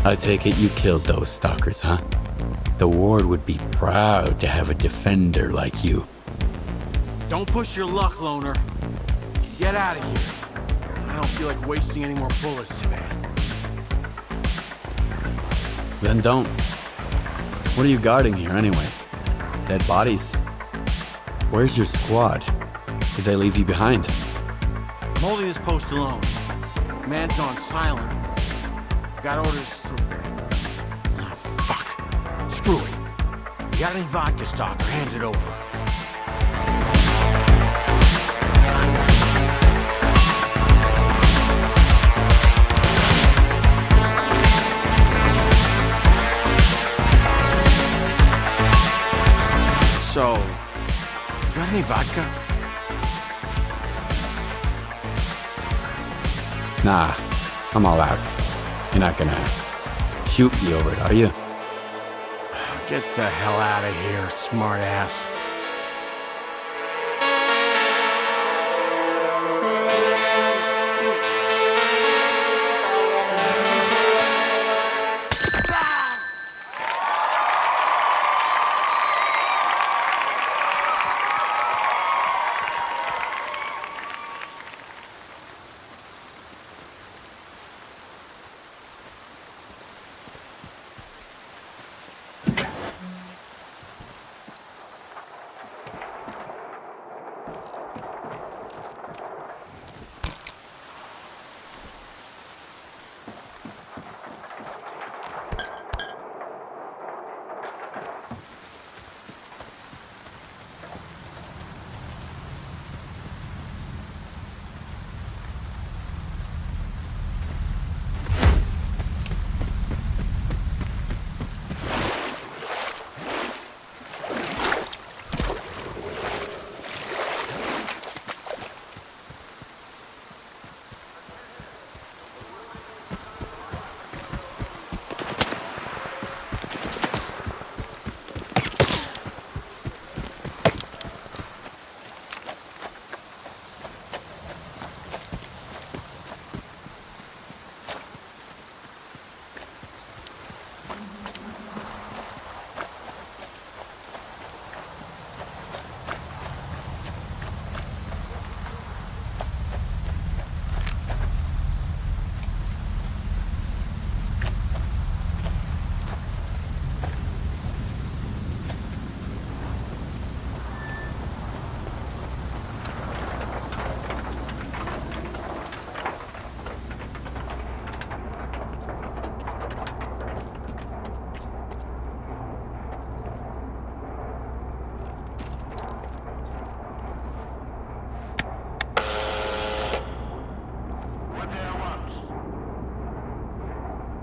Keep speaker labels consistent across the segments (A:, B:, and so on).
A: I take it you killed those stalkers, huh? The ward would be proud to have a defender like you.
B: Don't push your luck, loner. Get out of here. I don't feel like wasting any more bullets today.
A: Then don't. What are you guarding here anyway? Dead bodies? Where's your squad? Did they leave you behind?
B: I'm holding this post alone. Man's gone silent. Got orders to... Ah, fuck. Screw it. You got any vodka, Stalker? Hand it over. So, you got any vodka?
A: Nah, I'm all out. You're not gonna shoot me over it, are you?
B: Get the hell out of here, smartass.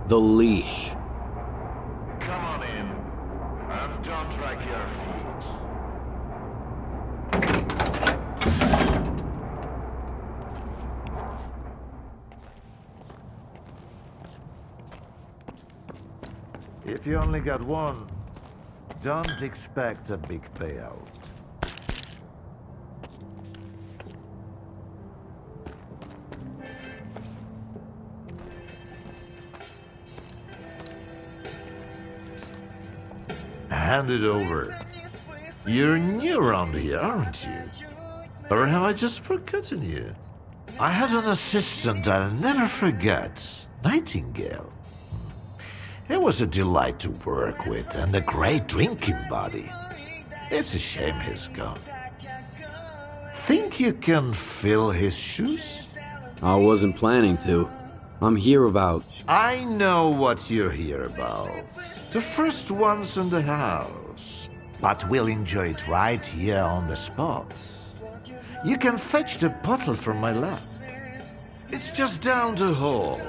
A: The leash.
C: Come on in, and don't drag your feet. If you only got one, don't expect a big payout. Hand it over. You're new around here, aren't you? Or have I just forgotten you? I had an assistant I'll never forget, Nightingale. He was a delight to work with and a great drinking buddy. It's a shame he's gone. Think you can fill his shoes?
A: I wasn't planning to. I'm here about...
C: I know what you're here about. The first ones in the house. But we'll enjoy it right here on the spot. You can fetch the bottle from my lab. It's just down the hall.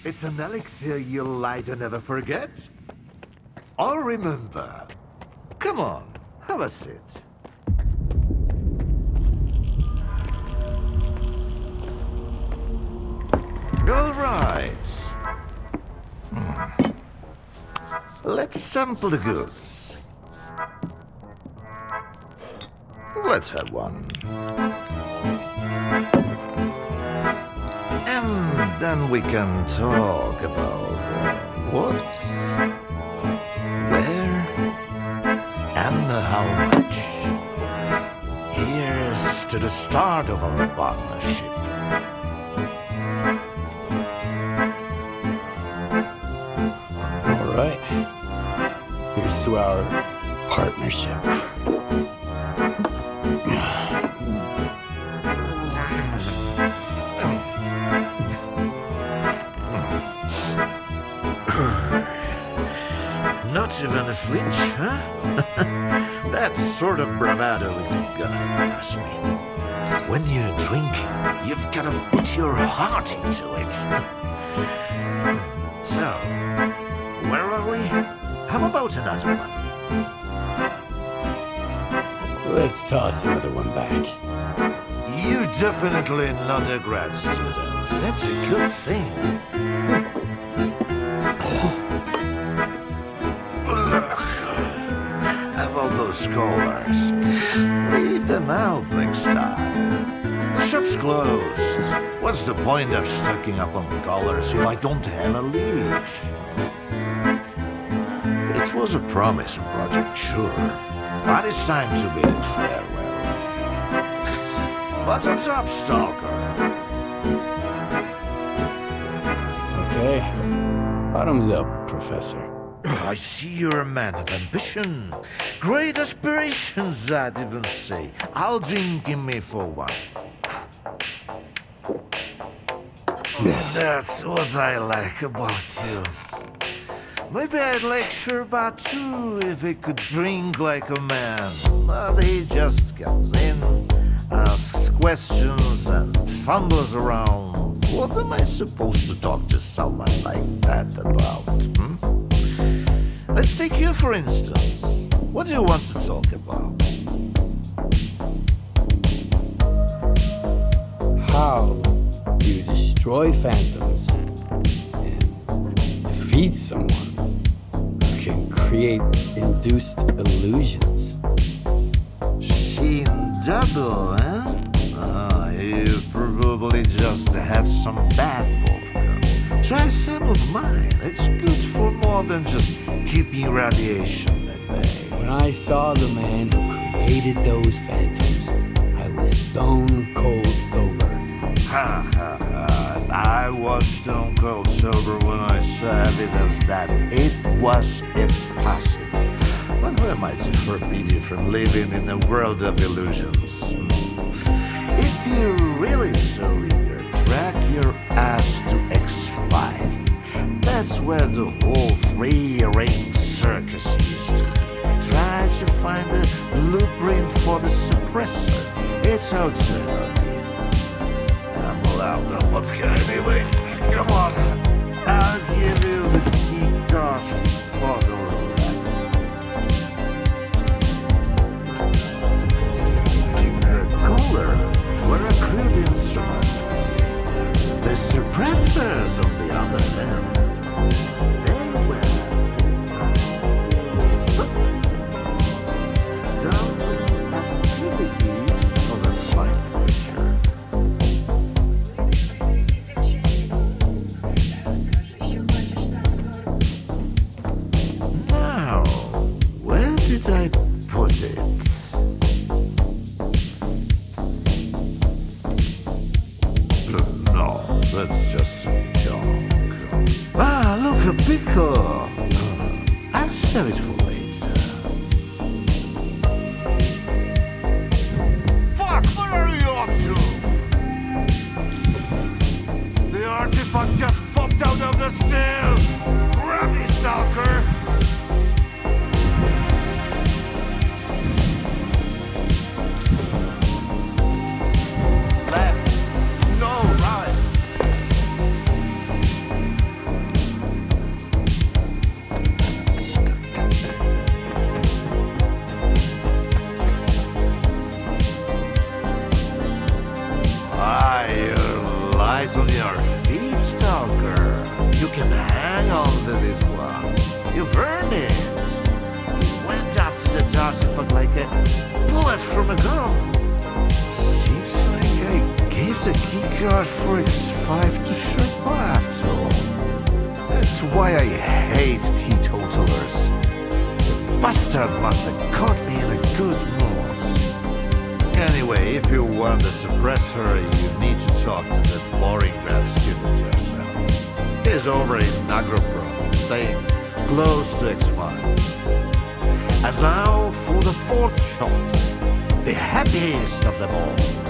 C: It's an elixir you'll light and never forget. I'll remember. Come on, have a sit. All right. Let's sample the goods. Let's have one. And then we can talk about what, where, and how much. Here's to the start of our partnership.
A: All right. Here's to our partnership.
C: Not even a flinch, huh? That sort of bravado isn't gonna impress me. When you're drinking, you've gotta put your heart into it. So, where are we? How about another one?
A: Let's toss another one back.
C: You're definitely not a grad student. That's a good thing. About those scholars, leave them out next time. The shop's closed. What's the point of stocking up on collars if I don't have a leash? It was a promising project, sure, but it's time to bid it farewell. Bottoms up, Stalker.
A: Okay. Bottoms up, Professor.
C: I see you're a man of ambition. Great aspirations, I'd even say. I'll drink in me for one. That's what I like about you. Maybe I'd lecture about too if he could drink like a man. But he just comes in, asks questions, and fumbles around. What am I supposed to talk to someone like that about? Let's take you, for instance. What do you want to talk about?
A: How do you destroy phantoms and defeat someone who can create induced illusions?
C: Shin double, eh? You probably just had some bad vodka. Try some of mine. It's good for more than just keeping radiation at bay.
A: When I saw the man who created those phantoms, I was stone cold sober.
C: Ha ha ha. I was stone cold sober when I saw evidence that it was impossible. But who am I to forbid you from living in a world of illusions? If you're really so eager, track your ass to X5. That's where the whole three-ring circus used to be. Try to find a blueprint for the suppressor. It's outside of me. I'm allowed the vodka anyway. Come on. I'll give you the key card for the cooler. We're a crude instrument. The suppressors, on the other hand, they were activities of a fine nature. Now, where did I put it? No, that's just some junk. Ah, look, a pickle. I'll save it for later. Fuck, what are you up to? The artifact just popped out of the stairs. Grab me, Stalker. Left. No, right. You're light on your feet, Stalker. You can hang on to this one. You're burning. Went after the artifact like a bullet from a gun. Seems like I gave the keycard for X5 to Sherpa after all. That's why I hate teetotalers. The bastard must have caught me in a good mood. Anyway, if you want a suppressor, you need to talk to that boring grad student yourself. He's over in Nagropro, staying close to X5. And now for the fourth shot, the happiest of them all.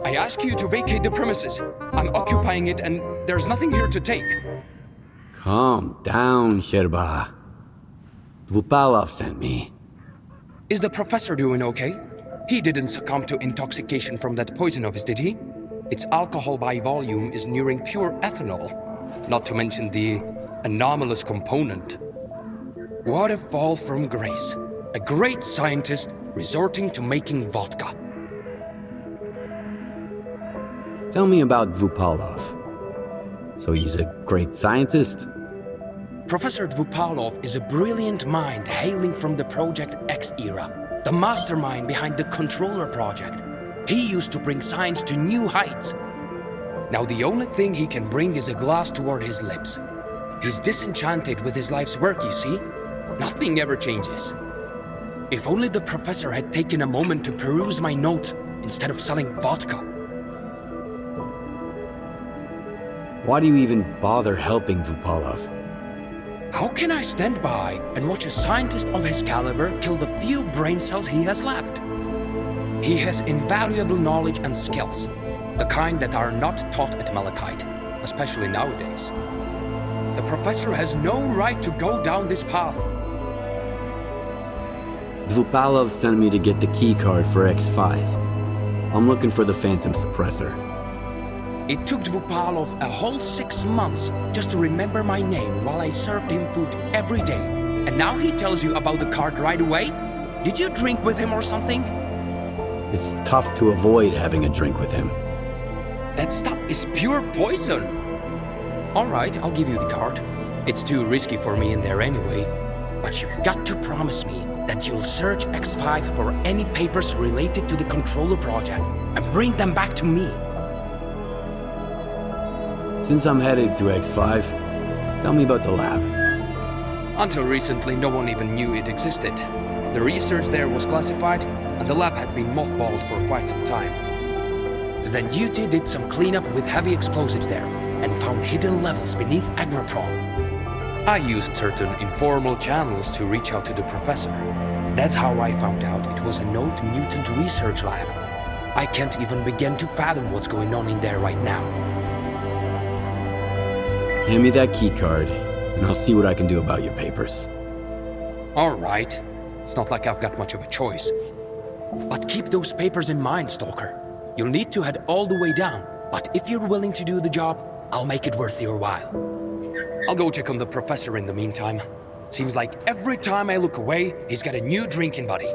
D: I ask you to vacate the premises. I'm occupying it and there's nothing here to take.
A: Calm down, Sherba. Vupalov sent me.
D: Is the professor doing okay? He didn't succumb to intoxication from that poison of his, did he? Its alcohol by volume is nearing pure ethanol, not to mention the anomalous component. What a fall from grace. A great scientist resorting to making vodka.
A: Tell me about Vupalov. So he's a great scientist?
D: Professor Dvupalov is a brilliant mind hailing from the Project X era, the mastermind behind the Controller Project. He used to bring science to new heights. Now the only thing he can bring is a glass toward his lips. He's disenchanted with his life's work, you see? Nothing ever changes. If only the professor had taken a moment to peruse my notes instead of selling vodka.
A: Why do you even bother helping Vupalov?
D: How can I stand by and watch a scientist of his caliber kill the few brain cells he has left? He has invaluable knowledge and skills, the kind that are not taught at Malachite, especially nowadays. The professor has no right to go down this path.
A: Dvupalov sent me to get the key card for X5. I'm looking for the Phantom Suppressor.
D: It took Dvupalov a whole 6 months just to remember my name while I served him food every day. And now he tells you about the card right away? Did you drink with him or something?
A: It's tough to avoid having a drink with him.
D: That stuff is pure poison. All right, I'll give you the card. It's too risky for me in there anyway. But you've got to promise me that you'll search X5 for any papers related to the Controller Project and bring them back to me.
A: Since I'm headed to X5, tell me about the lab.
D: Until recently, no one even knew it existed. The research there was classified, and the lab had been mothballed for quite some time. Then Duty did some cleanup with heavy explosives there, and found hidden levels beneath Agroprom. I used certain informal channels to reach out to the professor. That's how I found out it was a known mutant research lab. I can't even begin to fathom what's going on in there right now.
A: Hand me that keycard, and I'll see what I can do about your papers.
D: All right. It's not like I've got much of a choice. But keep those papers in mind, Stalker. You'll need to head all the way down, but if you're willing to do the job, I'll make it worth your while. I'll go check on the professor in the meantime. Seems like every time I look away, he's got a new drinking buddy.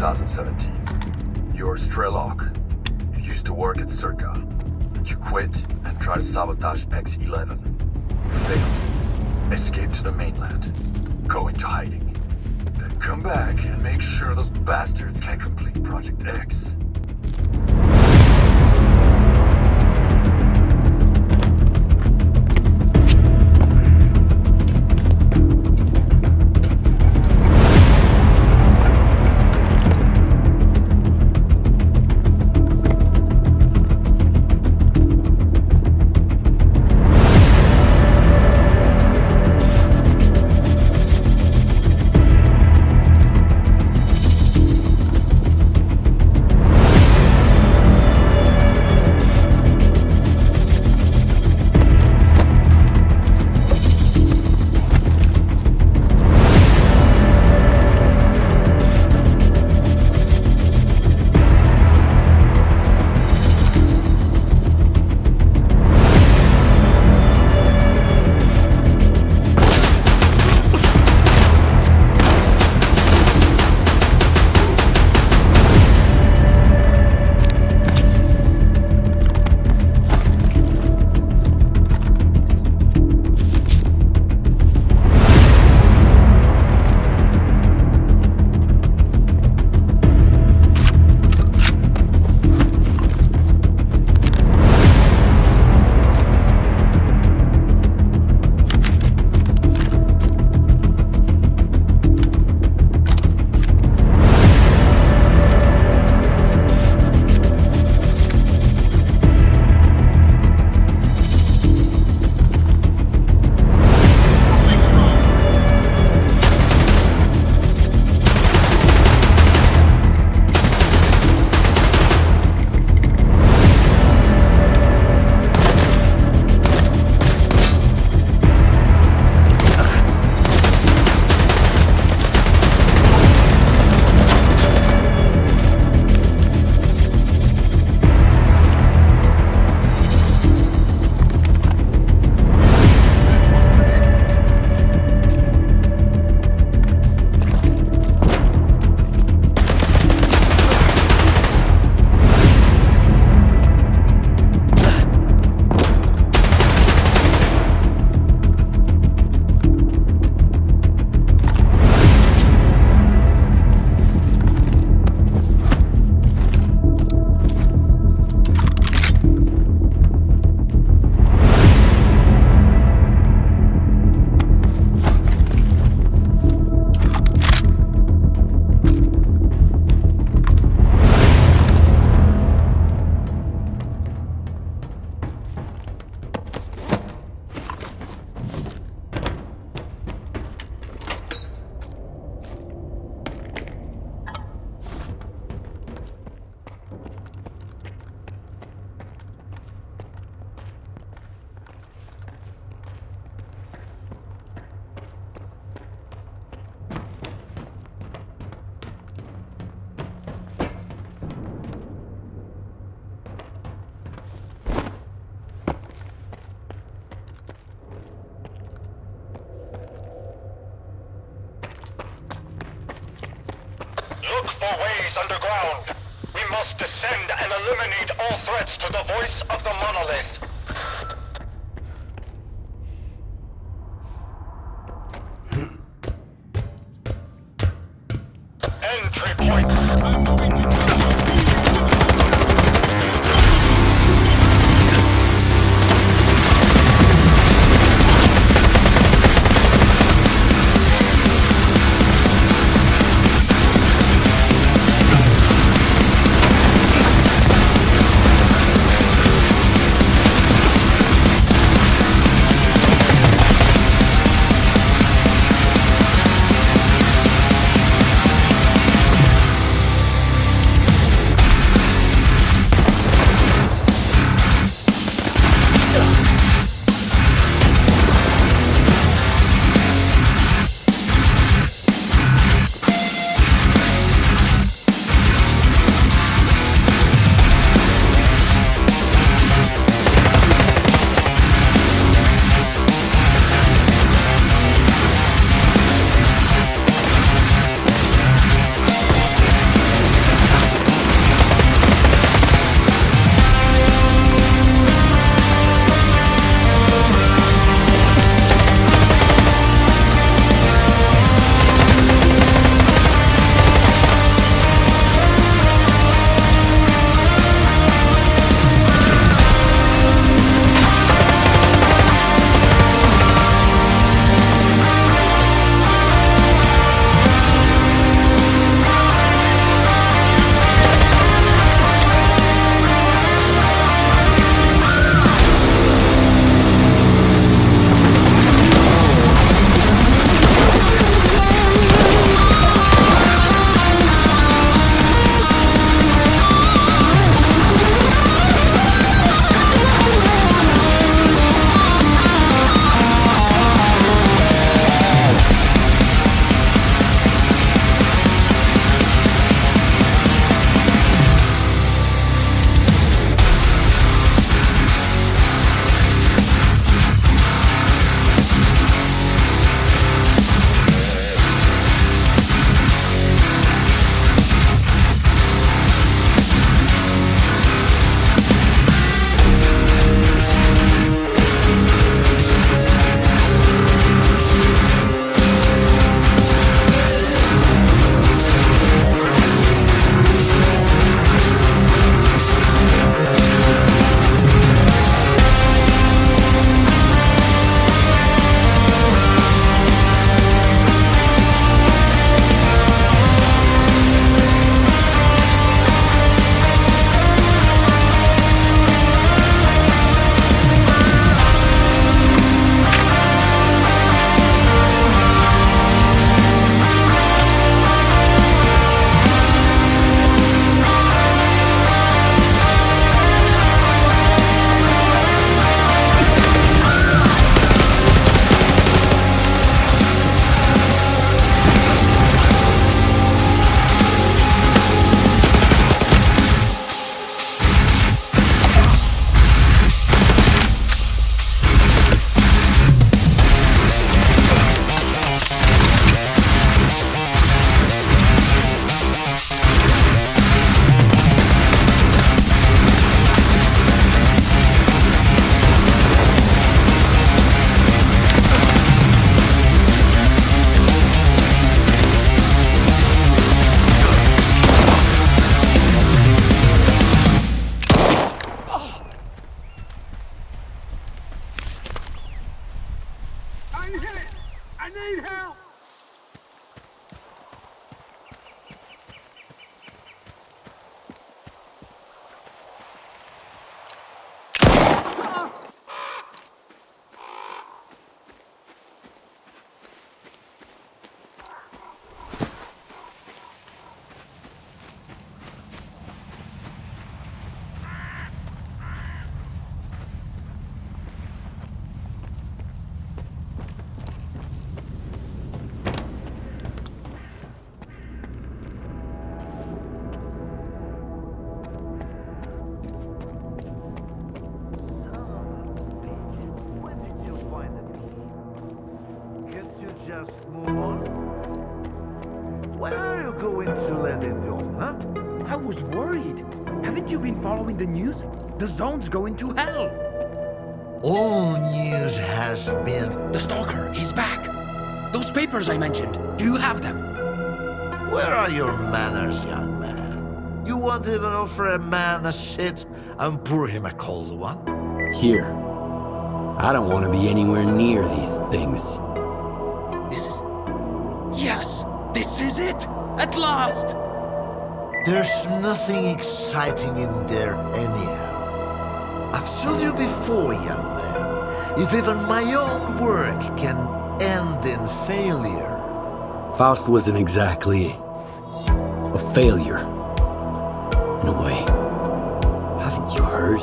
E: 2017. You're Strelok. You used to work at Circa, but you quit and tried to sabotage X-11. You failed. Escape to the mainland. Go into hiding. Then come back and make sure those bastards can complete Project X.
F: Look for ways underground. We must descend and eliminate all threats to the voice of the monolith. Entry point.
B: me hit it! I need help!
C: Just move on. Where are you going to let it go, huh?
G: I was worried. Haven't you been following the news? The zone's going to hell.
C: All news has been...
D: The Stalker, he's back. Those papers I mentioned, do you have them?
C: Where are your manners, young man? You won't even offer a man a shit and pour him a cold one?
A: Here. I don't want to be anywhere near these things.
D: This is... Yes! This is it! At last!
C: There's nothing exciting in there anyhow. I've told you before, young man, if even my own work can end in failure.
A: Faust wasn't exactly a failure, in a way. Haven't you heard?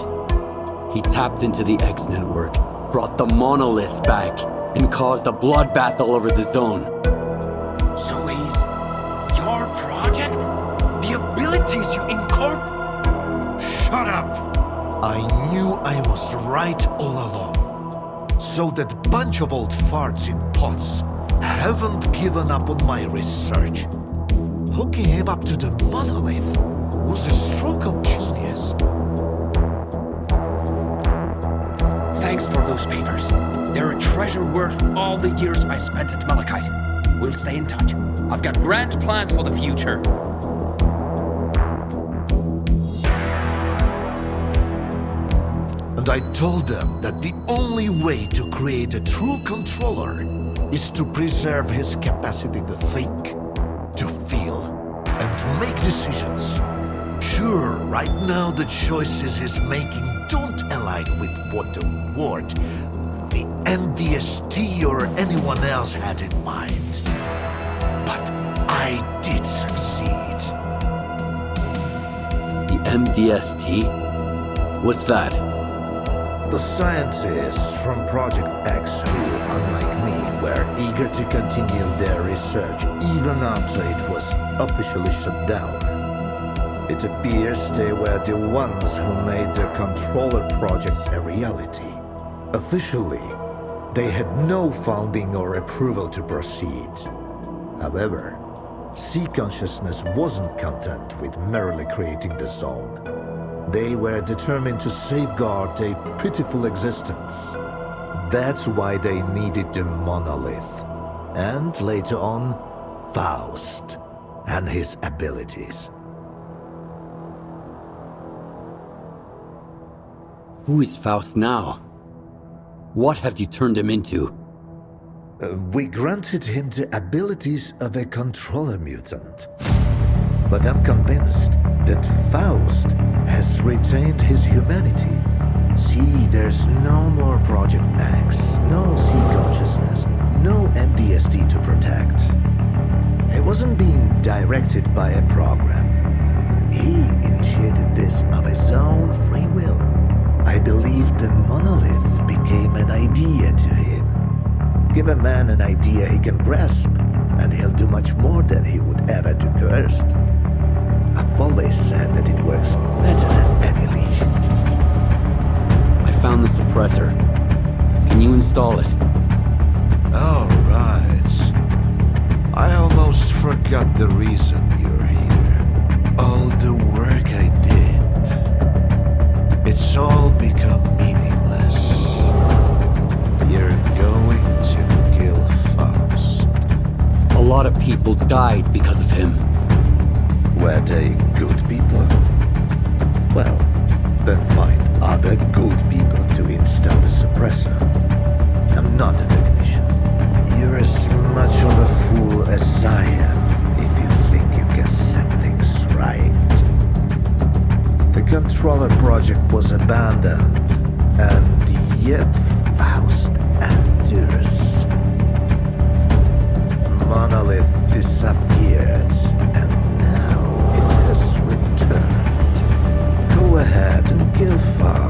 A: He tapped into the X network, brought the monolith back, and caused a bloodbath all over the zone.
D: So he's... your project? The abilities you incorporate?
C: Shut up! I knew I was right all along. So that bunch of old farts in pots haven't given up on my research. Hooking him up to the monolith was a stroke of genius.
D: Thanks for those papers. They're a treasure worth all the years I spent at Malachite. We'll stay in touch. I've got grand plans for the future.
C: And I told them that the only way to create a true controller is to preserve his capacity to think, to feel, and to make decisions. Sure, right now the choices he's making don't align with what the Ward, the NDST or anyone else had in mind. But I did succeed.
A: The MDST? What's that?
C: The scientists from Project X who, unlike me, were eager to continue their research even after it was officially shut down. It appears they were the ones who made the controller project a reality. Officially, they had no funding or approval to proceed. However, Sea Consciousness wasn't content with merely creating the zone. They were determined to safeguard a pitiful existence. That's why they needed the monolith. And later on, Faust and his abilities.
A: Who is Faust now? What have you turned him into?
C: We granted him the abilities of a controller mutant. But I'm convinced that Faust has retained his humanity. See, there's no more Project X, no Sea Consciousness, no MDST to protect. He wasn't being directed by a program. He initiated this of his own free will. I believe the monolith became an idea to him. Give a man an idea he can grasp, and he'll do much more than he would ever do cursed. I've always said that it works better than any leash.
A: I found the suppressor. Can you install it?
C: All right. I almost forgot the reason you're here. All the work I did. It's all become meaningless. You're going to kill Faust.
A: A lot of people died because of him.
C: Were they good people? Well, then find other good people to install the suppressor. I'm not a technician. You're as much of a fool as I am if you think you can set things right. The controller project was abandoned, and yet Faust endures. Monolith disappeared, and now it has returned. Go ahead and kill Faust.